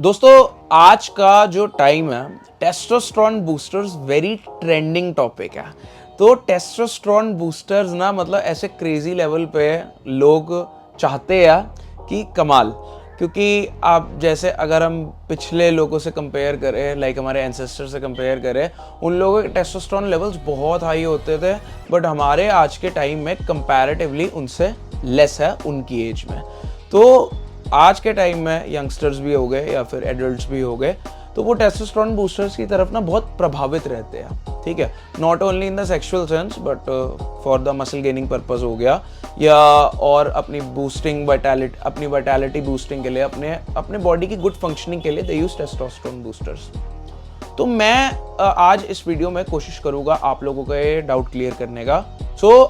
दोस्तों आज का जो टाइम है testosterone boosters very trending topic है। तो टेस्टोस्टेरोन बूस्टर्स ना मतलब ऐसे क्रेजी लेवल पे लोग चाहते हैं कि कमाल, क्योंकि आप जैसे अगर हम पिछले लोगों से कंपेयर करें, लाइक हमारे एंसेस्टर से कंपेयर करें, उन लोगों के टेस्टोस्टेरोन लेवल्स बहुत हाई होते थे, बट हमारे आज के टाइम में कंपैरेटिवली उनसे लेस है उनकी एज में। तो आज के टाइम में यंगस्टर्स भी हो गए या फिर एडल्ट्स भी हो गए, तो वो टेस्टोस्टेरोन बूस्टर्स की तरफ ना बहुत प्रभावित रहते हैं। ठीक है, not only in the sexual sense but for the muscle gaining purpose हो गया, या और अपनी बूस्टिंग वाइटैलिटी, अपनी वाइटैलिटी बूस्टिंग के लिए, अपने बॉडी की गुड फंक्शनिंग के लिए दे यूज टेस्टोस्टेरोन बूस्टर्स। तो मैं आज इस वीडियो में कोशिश करूंगा आप लोगों का ये डाउट क्लियर करने का।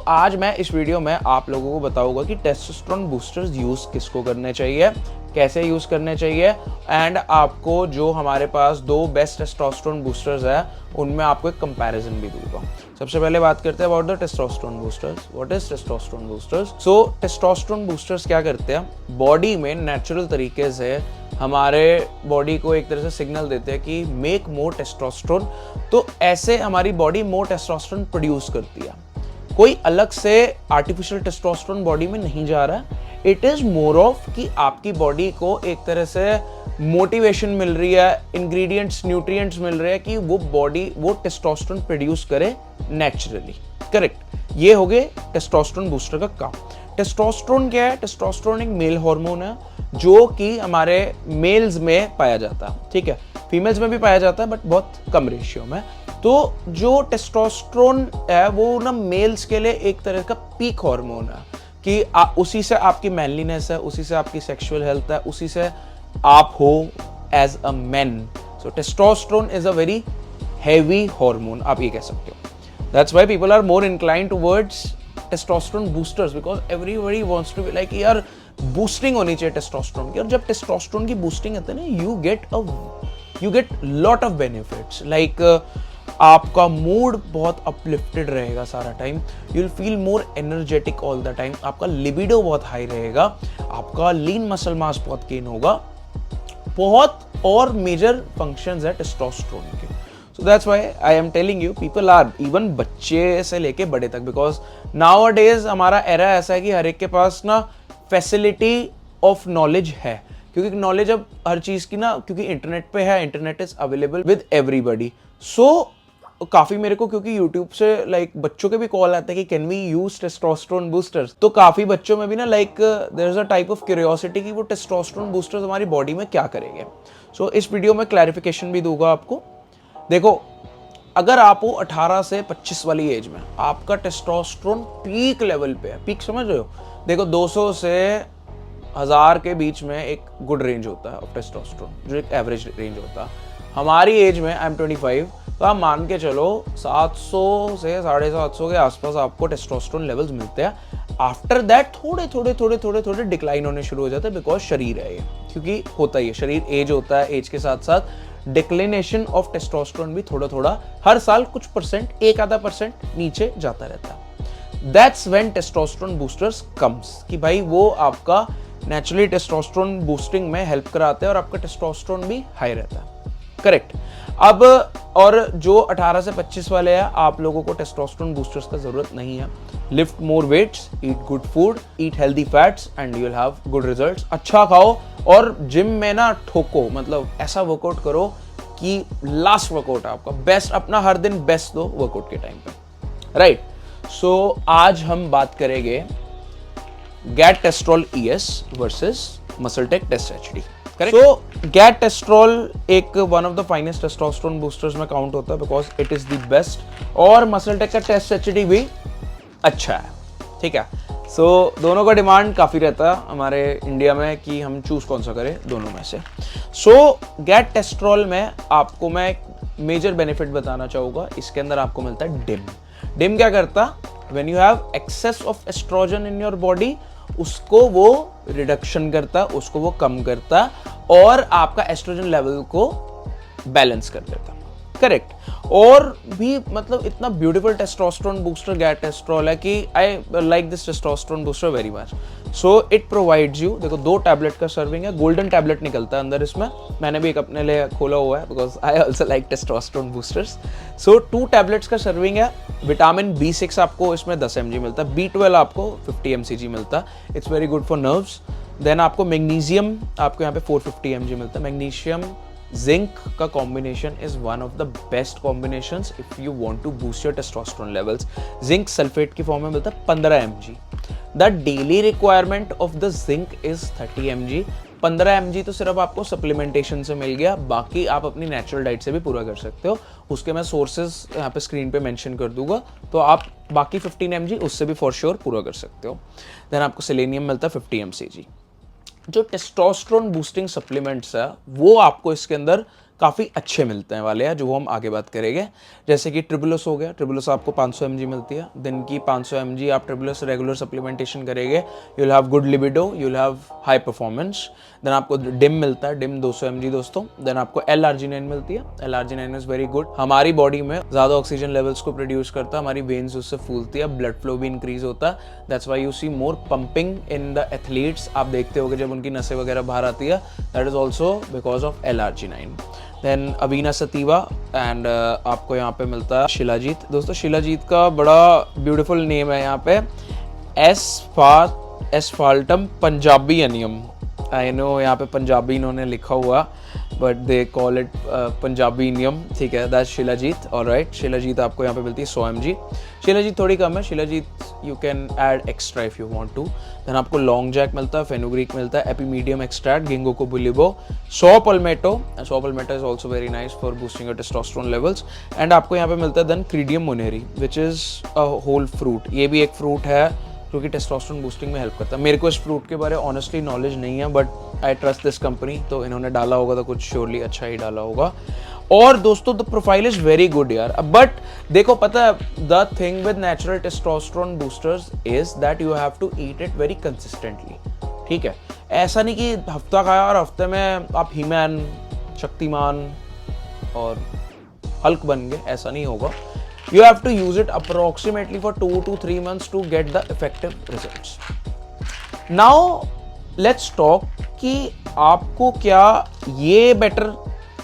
आज मैं इस वीडियो में आप लोगों को बताऊंगा कि टेस्टोस्टेरोन बूस्टर्स यूज किसको करने चाहिए, कैसे यूज करने चाहिए, एंड आपको जो हमारे पास दो बेस्ट टेस्टोस्टेरोन बूस्टर्स है उनमें आपको एक कंपैरिजन भी दूंगा। सबसे पहले बात करते हैं about the testosterone boosters. What is testosterone boosters? So testosterone boosters क्या करते हैं, बॉडी में नेचुरल तरीके से हमारे बॉडी को एक तरह से सिग्नल देते हैं कि मेक मोर टेस्टोस्टेरोन। तो ऐसे हमारी बॉडी मोर टेस्टोस्टेरोन प्रोड्यूस करती है। कोई अलग से आर्टिफिशियल टेस्टोस्टेरोन बॉडी में नहीं जा रहा है, इट इज मोर ऑफ कि आपकी बॉडी को एक तरह से मोटिवेशन मिल रही है, इंग्रेडिएंट्स, न्यूट्रिएंट्स मिल रहे हैं कि वो बॉडी वो टेस्टोस्टेरोन प्रोड्यूस करे नेचुरली। करेक्ट, ये हो गए टेस्टोस्टेरोन बूस्टर का काम। टेस्टोस्टेरोन क्या है? टेस्टोस्टेरोन एक मेल हार्मोन है जो कि हमारे मेल्स में पाया जाता है। ठीक है, फीमेल्स में भी पाया जाता है बट बहुत कम रेशियो में। तो जो टेस्टोस्टेरोन है वो ना मेल्स के लिए एक तरह का पीक हार्मोन है कि उसी से आपकी मैनलीनेस है, उसी से आपकी सेक्सुअल हेल्थ है, उसी से आप हो as a man. So testosterone is a very heavy hormone, आप ये कह सकते हो। That's why people are more inclined towards testosterone boosters, because everybody wants to be like यार बूस्टिंग होनी चाहिए टेस्टोस्टेरोन की। और जब टेस्टोस्टेरोन की बूस्टिंग होती है ना, you get lot of benefits. Like आपका मूड बहुत अपलिफ्टेड रहेगा सारा time, you will feel more energetic all the time, आपका लिबिडो बहुत हाई रहेगा, आपका लीन मसल मास बहुत गेन होगा, बहुत और मेजर फंक्शंस है टेस्टोस्टेरोन के। So that's why I am telling you, people are even बच्चे से लेके बड़े तक, बिकॉज नाउअडेज हमारा एरा ऐसा है कि हर एक के पास ना फैसिलिटी ऑफ नॉलेज है, क्योंकि नॉलेज अब हर चीज की ना, क्योंकि इंटरनेट पे है, internet is available with everybody. So काफी मेरे को, क्योंकि YouTube से लाइक बच्चों के भी कॉल आते हैं कि can we use testosterone boosters, तो काफी बच्चों में भी ना like there is a type of curiosity कि वो टेस्टोस्टेरोन बूस्टर्स हमारी बॉडी में क्या करेंगे। सो इस वीडियो में क्लैरिफिकेशन भी दूंगा आपको। देखो, अगर आप हो 18 से 25 वाली एज में, आपका टेस्टोस्टेरोन पीक लेवल पे है, पीक समझ रहे हो? देखो 200 से 1000 के बीच में एक गुड रेंज होता है ऑफ टेस्टोस्टेरोन, जो एक एवरेज रेंज होता है। हमारी एज में, आई एम 25, तो आप मान के चलो 700 से 750 के आसपास आपको टेस्टोस्टेरोन लेवल्स मिलते हैं। आफ्टर दैट थोड़े डिक्लाइन होने शुरू हो जाते हैं, बिकॉज शरीर है ये, क्योंकि होता ही है, शरीर एज होता है, एज के साथ साथ डिक्लिनेशन ऑफ टेस्टोस्टेरोन भी थोड़ा हर साल कुछ परसेंट, एक आधा परसेंट नीचे जाता रहता है। That's when testosterone boosters comes, कि भाई वो आपका नेचुरली टेस्टोस्टेरोन बूस्टिंग में हेल्प कराते हैं और आपका टेस्टोस्टेरोन भी हाई रहता है। करेक्ट। अब और जो 18 से 25 वाले हैं, आप लोगों को टेस्टोस्टेरोन बूस्टर्स का जरूरत नहीं है। Lift more weights, eat good food, eat healthy fats and you will have good results. अच्छा खाओ और जिम में ना ठोको, मतलब ऐसा वर्कआउट करो कि लास्ट वर्कआउट है आपका, बेस्ट, अपना हर दिन बेस्ट दो वर्कआउट के टाइम पे, राइट। सो आज हम बात करेंगे GAT Testrol ES versus MuscleTech test HD। So GAT Testrol एक one of the finest testosterone boosters में काउंट होता है, because it is the best, और मसलटेक का टेस्ट HD भी अच्छा है। ठीक है, सो दोनों का डिमांड काफी रहता है हमारे इंडिया में कि हम चूज कौन सा करें दोनों में से। सो गैट टेस्ट्रोल में आपको मैं एक मेजर बेनिफिट बताना चाहूंगा। इसके अंदर आपको मिलता है डिम। डिम क्या करता? When you have excess of oestrogen in your body, उसको वो रिडक्शन करता, उसको वो कम करता और आपका एस्ट्रोजन लेवल को बैलेंस कर देता। करेक्ट। और भी मतलब इतना ब्यूटीफुल टेस्टोस्टेरोन बूस्टर गैटेस्ट्रॉल है कि I like this testosterone booster very much. So it provides you, देखो 2 टैबलेट का सर्विंग है, गोल्डन टैबलेट निकलता है अंदर इसमें, मैंने भी एक अपने लिए खोला हुआ है because I also like testosterone boosters. So 2 tablets का सर्विंग है। विटामिन B6 आपको इसमें 10 mg मिलता है, B12 आपको 50 mcg मिलता है, it's very good for nerves. Then आपको मैग्नीशियम आपको यहाँ पे 450 mg मिलता है। मैग्नीशियम जिंक का combination is one of the best combinations if you want to boost your testosterone levels. Zinc sulphate की फॉर्म में मिलता है 15 mg। The daily requirement of the zinc is 30 mg। 15 mg तो सिर्फ आपको सप्लीमेंटेशन से मिल गया, बाकी आप अपनी नेचुरल डाइट से भी पूरा कर सकते हो। उसके मैं सोर्सेज यहाँ पे स्क्रीन पे मेंशन कर दूंगा, तो आप बाकी 15 mg उससे भी फॉर श्योर पूरा कर सकते हो। देन आपको सेलेनियम मिलता है 50 mcg। जो टेस्टोस्टेरोन बूस्टिंग सप्लीमेंट्स है वो आपको इसके अंदर काफ़ी अच्छे मिलते हैं वाले हैं, जो वो हम आगे बात करेंगे। जैसे कि ट्रिबुलस हो गया, ट्रिबुलस आपको 500 mg मिलती है, दिन की 500 mg आप ट्रिबुलस रेगुलर सप्लीमेंटेशन करेंगे, you will have good libido, you will have high performance. Then आपको डिम मिलता है, डिम 200 mg दोस्तों। देन आपको L-arginine मिलती है, L-arginine इज वेरी गुड, हमारी बॉडी में ज़्यादा ऑक्सीजन लेवल्स को प्रोड्यूस करता है, हमारी वेन्स उससे फूलती है, ब्लड फ्लो भी इंक्रीज होता है। That's why you see more pumping in the athletes, आप देखते होगे जब उनकी नसें वगैरह बाहर आती है, that is also because of L-arginine। Then avena sativa and आपको यहाँ पे मिलता है शिलाजीत। दोस्तों शिलाजीत का बड़ा ब्यूटीफुल नेम है यहाँ पे, एस्फाल्टम पंजाबी अनियम। आई नो यहाँ पे पंजाबी इन्होंने लिखा हुआ, but they call it Punjabi नियम, ठीक है, दैट्स शिलाजीत। ऑलराइट, शिलाजीत आपको यहाँ पे मिलती है 100 mg। शिलाजीत थोड़ी कम है, shilajit you can add extra if you want to. Then आपको लॉन्ग जैक मिलता है, फेनुग्रीक मिलता है, epimedium extract, ginkgo biloba, saw palmetto is also very nice for boosting your testosterone levels. And आपको यहाँ पे मिलता है देन क्रीडियम मुनेरी which is a whole fruit. ये भी एक फ्रूट है जो कि टेस्टोस्टेरोन बूस्टिंग में हेल्प करता है। मेरे को इस फ्रूट के बारे में ऑनेस्टली नॉलेज नहीं है, but I trust this company, तो इन्होंने डाला होगा तो कुछ श्योरली अच्छा ही डाला होगा। और दोस्तों the profile is very good यार, बट देखो पता है the thing with natural testosterone boosters is that you have to eat it very consistently, ठीक है। ऐसा नहीं कि हफ्ता खाया और हफ्ते में आप हीमैन, शक्तिमान और हल्क बन गए, ऐसा नहीं होगा। You have to use it approximately for 2 to 3 months to get the effective results. Now let's talk कि आपको क्या ये बेटर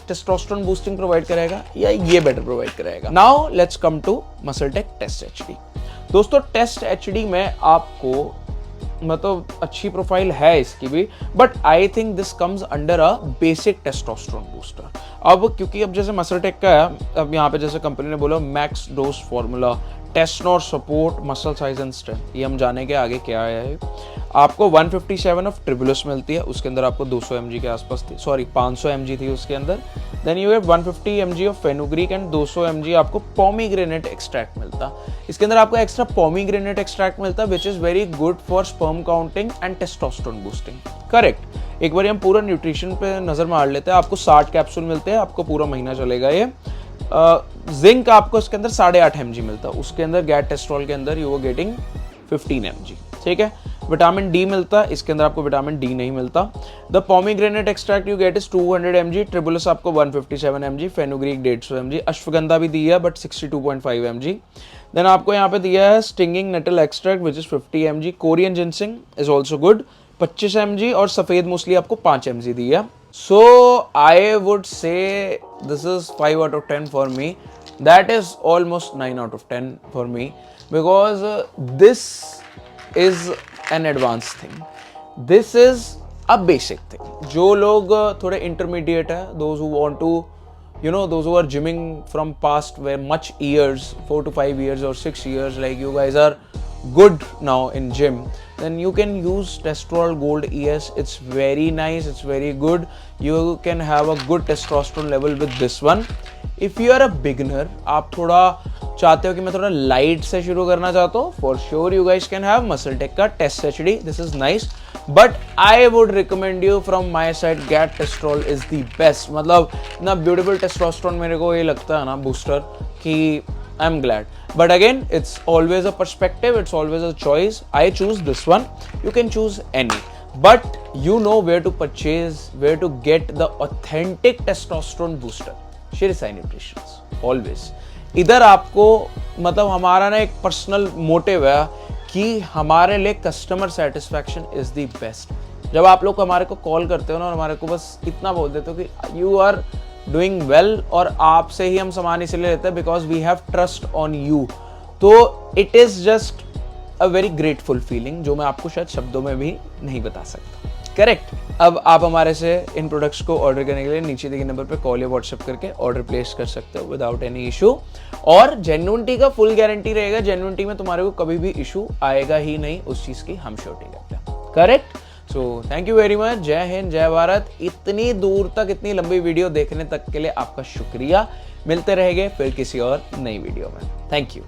टेस्टोस्टेरोन बूस्टिंग प्रोवाइड करेगा या ये बेटर प्रोवाइड करेगा। Now let's come to MuscleTech Test HD। दोस्तों टेस्ट HD में आपको मतलब अच्छी प्रोफाइल है इसकी भी, but I think this comes under a basic testosterone booster. अब क्योंकि अब जैसे मसलटेक का है, अब यहाँ पे जैसे कंपनी ने बोला मैक्स डोज फॉर्मूला, टेस्टनोर support muscle size and strength, ये हम जानेंगे आगे क्या है। आपको 157 ऑफ ट्रिबुलस मिलती है, उसके अंदर आपको 200 mg के आसपास थी, सॉरी 500 mg थी उसके अंदर। Then you have 150 mg of fenugreek and 200 mg आपको पोमीग्रेनेट एक्सट्रैक्ट मिलता। इसके अंदर आपको एक्स्ट्रा पोमीग्रेनेट एक्सट्रैक्ट मिलता which is very good for sperm counting and testosterone boosting, correct. एक बार हम पूरा न्यूट्रिशन पे नजर मार लेते हैं। आपको 60 कैप्सूल मिलते हैं, आपको पूरा महीना चलेगा ये। जिंक आपको इसके अंदर 8.5 mg मिलता है, उसके अंदर गैटेस्ट्रॉल के अंदर यू आर गेटिंग 15 mg, ठीक है। विटामिन डी मिलता है, इसके अंदर आपको विटामिन डी नहीं मिलता। The pomegranate extract you get is 200 mg, Tribulus आपको 157 mg, फेनुग्रीक 150 mg, अश्वगंधा भी दी है बट 62.5 mg। देन आपको यहाँ पे दिया है stinging nettle extract which is 50 mg, Korean ginseng is also good 25 mg, और सफेद मूसली आपको 5 mg दी है। So I would say this is 5 out of 10 for me. That is almost 9 out of 10 for me because this is an advanced thing. This is a basic thing. जो लोग थोड़े intermediate है, those who want to, you know, those who are gymming from past where much years, 4 to 5 years or 6 years, like you guys are good now in gym, then you can use Testosterone Gold ES. It's very nice, it's very good. You can have a good testosterone level with this one. If you are a beginner, आप थोड़ा चाहते हो कि मैं थोड़ा light से शुरू करना चाहता हूँ, for sure you guys can have MuscleTech का Test HD. This is nice, but I would recommend you from my side, Get Testosterone is the best. मतलब ना beautiful testosterone मेरे को ये लगता है ना booster कि I'm glad. But again, it's always a perspective, it's always a choice. I choose this one, you can choose any. But you know where to purchase, where to get the authentic testosterone booster. Shri Sai nutritions always. इधर आपको मतलब हमारा ना एक personal motive है कि हमारे लिए customer satisfaction is the best. जब आप लोग हमारे को कॉल करते हो ना और हमारे को बस इतना बोल देते हो कि यू आर डूइंग वेल, और आपसे ही हम सामान इसलिए लेते हैं because we have trust on you, तो it is just a very grateful feeling जो मैं आपको शायद शब्दों में भी नहीं बता सकता। करेक्ट। अब आप हमारे से इन प्रोडक्ट्स को ऑर्डर करने के लिए नीचे दिए नंबर पे कॉल या व्हाट्सएप करके ऑर्डर प्लेस कर सकते हो विदाउट एनी इशू, और जेन्युइनिटी का फुल गारंटी रहेगा। जेन्युइनिटी में तुम्हारे को कभी भी इशू आएगा ही नहीं, उस चीज की हम श्योरिटी करते हैं। Correct. So thank you very much. जय हिंद, जय भारत। इतनी दूर तक इतनी लंबी वीडियो देखने तक के लिए आपका शुक्रिया। मिलते रहेंगे फिर किसी और नई वीडियो में। Thank you.